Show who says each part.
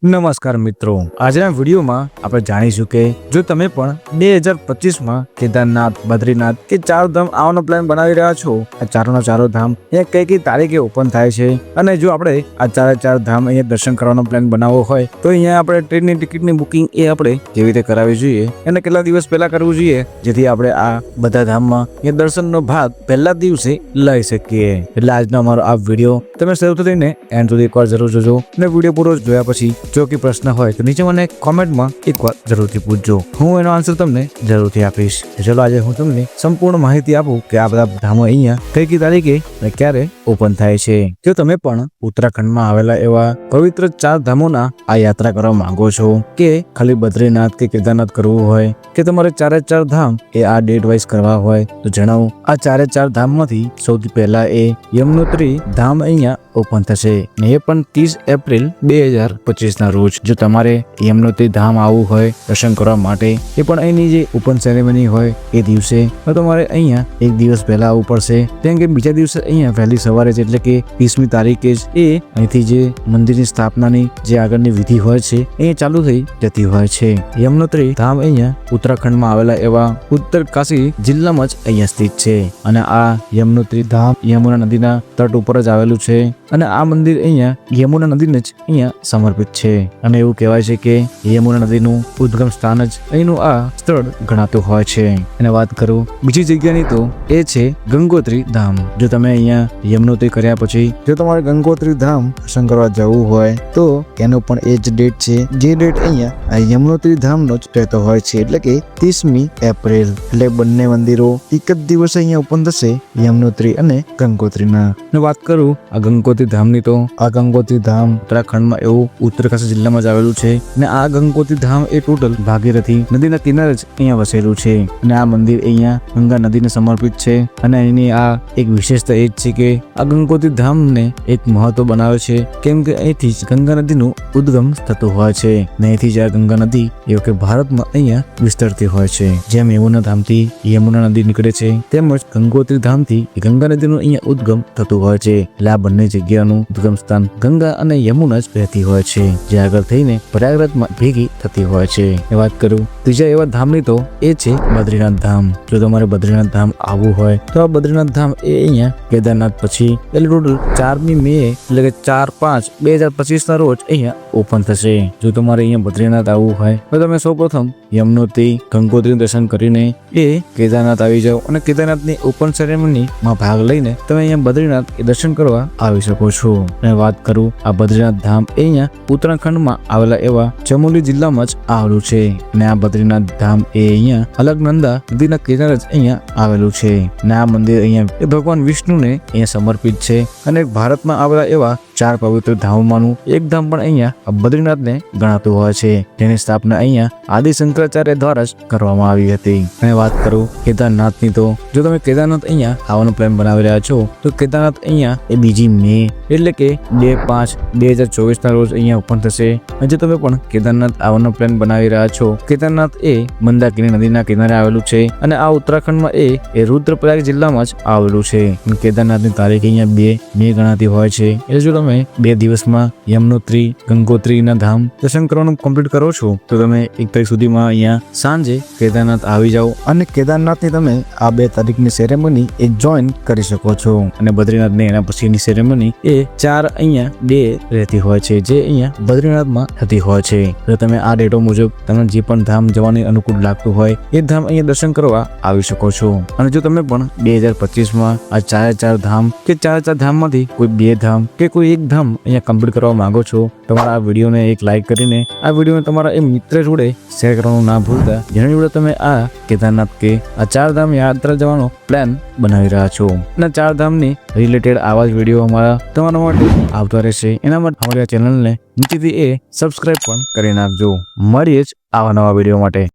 Speaker 1: નમસ્કાર મિત્રો, આજના વિડીયોમાં આપણે જાણીશું કે જો તમે પણ 2025માં કેદારનાથ, બદ્રીનાથ કે ચારધામ આવવાનો પ્લાન બનાવી રહ્યા છો, આ ચારો ધામ એ કઈ તારીખે ઓપન થાય છે અને જો આપણે આ ચાર ધામ અહીંયા દર્શન કરવાનો પ્લાન બનાવવો હોય તો અહીંયા આપણે ટ્રેનની ટિકિટની બુકિંગ એ આપણે કેવી રીતે કરાવવી જોઈએ અને કેટલા દિવસ પહેલા કરવું જોઈએ જેથી આપણે આ બધા ધામમાં એ દર્શનનો ભાગ પહેલા દિવસે લઈ શકીએ। એટલે આજનો અમારો આ વિડીયો તમે શરૂથી લઈને એન્ડ સુધી એકવાર જરૂર જોજો અને વિડીયો પૂરો જોયા પછી જો કે પ્રશ્ન હોય તો નીચે મને કોમેન્ટમાં એકવાર જરૂરથી પૂછજો, હું એનો આન્સર તમને જરૂરથી આપીશ। ચલો આજે હું તમને સંપૂર્ણ માહિતી આપું કે આ બધા ધામો અહીંયા કઈ તારીખે અને ક્યારે ઓપન થાય છે। જો તમે પણ ઉત્તરાખંડમાં આવેલા એવા પવિત્ર ચાર ધામોના આ યાત્રા કરવા માંગો છો કે ખાલી બદ્રીનાથ કે કેદારનાથ કરવું હોય કે તમારે ચાર ધામ એ આ ડેટ વાઇઝ કરવા હોય તો જણાવો। આ ચાર ધામમાંથી સૌથી પહેલા એ યમનોત્રી ધામ અહીંયા ઓપન થશે ને એ પણ 30 એપ્રિલ 2025 ના રોજ। જો તમારે યમનોત્રી ધામ આવવું હોય દર્શન કરવા માટે એ પણ અહીંની જે ઓપન સેરેમની હોય એ દિવસે તો તમારે અહીંયા એક દિવસ પહેલા આવવું પડશે, કેમ કે બીજા દિવસે અહીંયા વહેલી સવારે જ એટલે કે 30મી તારીખે જ એ અહીંથી જે મંદિરની સ્થાપનાની જે આગળની વિધિ હોય છે એ ચાલુ થઈ જતી હોય છે। યમનોત્રી ધામ અહીંયા ઉત્તરાખંડમાં આવેલા એવા ઉત્તર કાશી જિલ્લામાં જ અહીંયા સ્થિત છે અને આ યમનોત્રી ધામ યમુના નદીના તટ ઉપર જ આવેલું છે અને આ મંદિર અહીંયા યમુના નદીને જ અહીંયા સમર્પિત છે અને એવું કહેવાય છે કે યમુના નદીનું ઉદ્ગમ સ્થાન જ અહીંનું આ સ્થળ ગણાતું હોય છે। અને વાત કરું બીજી જગ્યાની તો એ છે ગંગોત્રી ધામ। જો તમે અહીંયા યમનોત્રી કર્યા પછી જો તમારે ગંગોત્રી ધામ દર્શન કરવા જવું હોય તો એનો પણ એ જ ડેટ છે જે ડેટ અહીંયા આ યમનોત્રી ધામનો જ રહેતો હોય છે એટલે કે 30મી એપ્રિલ। એટલે બંને મંદિરો એક જ દિવસે અહીંયા ઓપન થશે, યમનોત્રી અને ગંગોત્રીના। વાત કરું આ ગંગોત્રી ધામની તો આ ગંગોત્રી ધામ ઉત્તરાખંડમાં એવું ઉત્તરકાશી જિલ્લામાં જ આવેલું છે અને આ ગંગોત્રી ધામ એ ટોટલ ભાગીરથી નદીના કિનારે જ અહીંયા વસેલું છે અને આ મંદિર અહીંયા ગંગા નદીને સમર્પિત છે અને એની આ એક વિશેષતા એ જ છે કે આ ગંગોત્રી ધામને એક મહત્વ બનાવે છે કેમ કે અહીંથી જ ગંગા નદીનું ઉદ્ગમ થતું હોય છે અને અહીંથી જ આ ગંગા નદી એવું કે ભારતમાં અહીંયા વિસ્તરતી હોય છે। જેમ યમુના ધામથી યમુના નદી નીકળે છે તેમજ ગંગોત્રી ધામથી ગંગા નદીનું અહીંયા ઉદ્ગમ થતું હોય છે। એટલે આ બંને જગ્યાનું ઉદ્ગમ સ્થાન ગંગા અને યમુના જ રહેતી હોય છે જે આગળ થઈને પ્રયાગરાજમાં ભેગી થતી હોય છે। એ વાત કરું ત્રીજા એવા ધામની તો એ છે બદ્રીનાથ ધામ। જો તમારે બદ્રીનાથ ધામ આવવું હોય તો આ બદ્રીનાથ ધામ એ અહીંયા કેદારનાથ પછી એટલે ટોટલ 4મી મે એટલે કે 4/5/2025 ના રોજ અહીંયા ઓપન થશે। જો તમારે અહીંયા બદ્રીનાથ આવવું હોય તો તમે સૌપ્રથમ યમનોત્રી ગંગોત્રી દર્શન કરીને એ કેદારનાથ આવી જાઓ અને કેદારનાથની ઓપન સેરેમનીમાં ભાગ લઈને તમે અહીંયા બદ્રીનાથ એ દર્શન કરવા આવી શકો છો। અને વાત કરું આ બદ્રીનાથ ધામ એ અહીંયા ઉત્તરાખંડમાં આવેલા એવા ચમોલી જિલ્લામાં જ આવેલું છે અને આ બદ્રીનાથ ધામ એ અહીંયા અલકનંદા નદીના કિનારે જ અહીંયા આવેલું છે અને આ મંદિર અહીંયા એ ભગવાન વિષ્ણુને અહીંયા સમર્પિત છે અને ભારતમાં આવેલા એવા 4 પવિત્ર ધામોમાંનું એક ધામ પણ અહીંયા બદ્રીનાથને ગણાતું હોય છે જેની સ્થાપના અહીંયા આદિ શંકરાચાર્ય દ્વારા જ કરવામાં આવી હતી। અને વાત કરું કેદારનાથની તો જો તમે કેદારનાથ અહીંયા આવવાનો પ્લાન બનાવી રહ્યા છો તો કેદારનાથ અહીંયા એ 2 મે એટલે કે 2/5/2024 ના રોજ અહીંયા ઓપન થશે। જો તમે પણ કેદારનાથ આવવાનો પ્લાન બનાવી રહ્યા છો, કેદારનાથ એ મંદાકિની નદીના કિનારે આવેલું છે અને આ ઉત્તરાખંડમાં એ રુદ્રપ્રયાગ જિલ્લામાં જ આવેલું છે। કેદારનાથની તારીખ અહીંયા 2 મે ગણાતી હોય છે। એટલે જો તમે 2 દિવસમાં યમનોત્રી ગંગોત્રીના ધામ દર્શન કરવાનું કમ્પ્લીટ કરો છો તો તમે 1 તારીખ સુધીમાં અહીંયા સાંજે કેદારનાથ આવી જાઓ અને કેદારનાથની તમે આ 2 તારીખની સેરેમની એ જોઈન કરી શકો છો અને બદ્રીનાથની એના પછીની સેરેમની એ 4 અહીંયા ડે રહેતી હોય છે જે અહીંયા બદ્રીનાથમાં થતી હોય છે। તો તમે આ ડેટો મુજબ તમને જે પણ ધામ જવાની અનુકૂળ લાગતું હોય એ ધામ અહીંયા દર્શન કરવા આવી શકો છો। અને જો તમે પણ 2025માં આ ચાર ધામ કે ચાર ધામમાંથી કોઈ 2 ધામ કે કોઈ એક ધામ અહીંયા કમ્પ્લીટ કરવા માંગો છો, તમારા આ વિડીયોને એક લાઈક કરીને આ વિડીયોને તમારા એ મિત્ર જોડે શેર કરવાનું ના ભૂલતા જેની જોડે તમે આ કેદારનાથ કે આ 4 ધામ યાત્રા જવાનો પ્લાન બનાવી રહ્યા છો। અને 4 ધામની રિલેટેડ આવા જ વિડીયો અમારા તમારા માટે આવતા રહેશે। એના માટે અમારી આ ચેનલને નીચેથી એ સબસ્ક્રાઇબ પણ કરી નાખજો। મળીએ જ આવા નવા વિડીયો માટે।